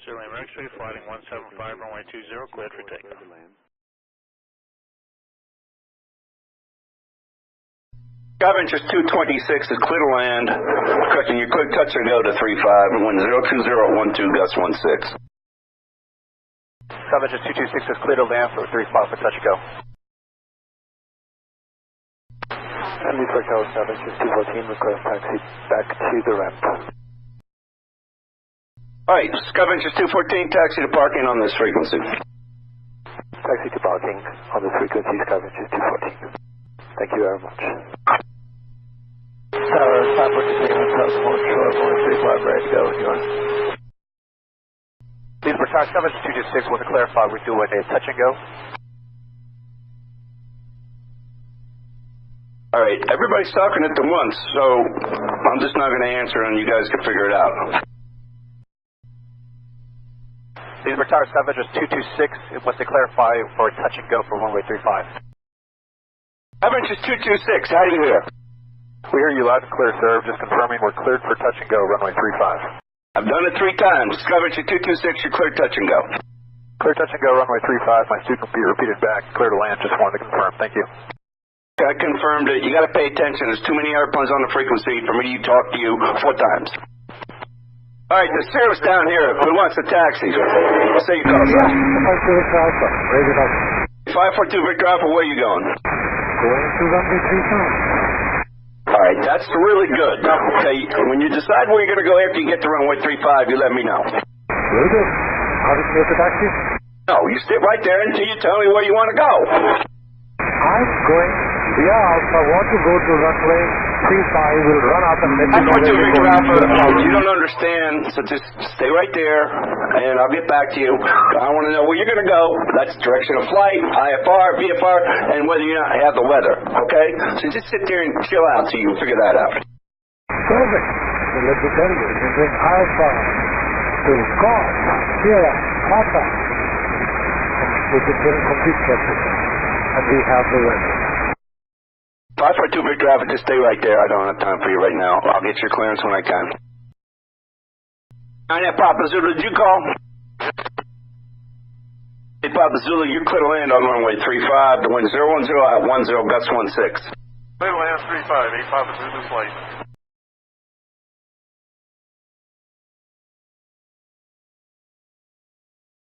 Zulu X-ray, flighting 175, runway 20, cleared for takeoff. Scavenger 226 is clear to land. Correcting your clear touch and go to 35 and wind 020 at 12, gust 16. Scavenger 226 is clear to land for 35 for touch and go. And Leesburg Tower Scavenger 214, request taxi back to the ramp. Alright, Scavenger 214, taxi to parking on this frequency. Taxi to parking on this frequency, Scavenger 214. Thank you very much. Tower 546, transport, short 135, ready to go, you are. Leesburg Tower Scavenger 226, want to clarify, we're doing a touch and go. Alright, everybody's talking at the once, so I'm just not going to answer and you guys can figure it out. Leesburg Tower Scavenger 226, wants to clarify for a touch and go for runway 35. Scavenger 226, how do you hear? We hear you loud and clear, sir. Just confirming we're cleared for touch and go, runway 35. I've done it 3 times. Scavenger 226, you're clear touch and go. Clear touch and go, runway 35. My student will be repeated back. Clear to land. Just wanted to confirm. Thank you. I confirmed it. You got to pay attention. There's too many airplanes on the frequency for me to talk to you 4 times. All right, the service down here. Who wants a taxi? Say your call sign. 542 Victor Alpha, where are you going? Going to runway 35. All right, that's really good. Okay, when you decide where you're going to go after you get to runway 35, you let me know. Will do. How to clear the taxi? No, you sit right there until you tell me where you want to go. I'm going. I want to go to runway 35. We'll run up and let you know where we're going. You don't understand, so just stay right there, and I'll get back to you. I want to know where you're going to go. That's direction of flight, IFR, VFR, and whether you have the weather, okay? So just sit there and chill out till you figure that out. Perfect. So let me tell you, we're doing IFR to call, Sierra, Papa, with the complete precision, and we have the weather. 542 Victor Alpha, just stay right there. I don't have time for you right now. I'll get your clearance when I can. 9 at Papa Zulu, did you call? Hey, Papa Zulu, you're clear to land on runway 35. The wind 010 at 10, gust 16. Clear to land 35, 8 Papa Zulu flight.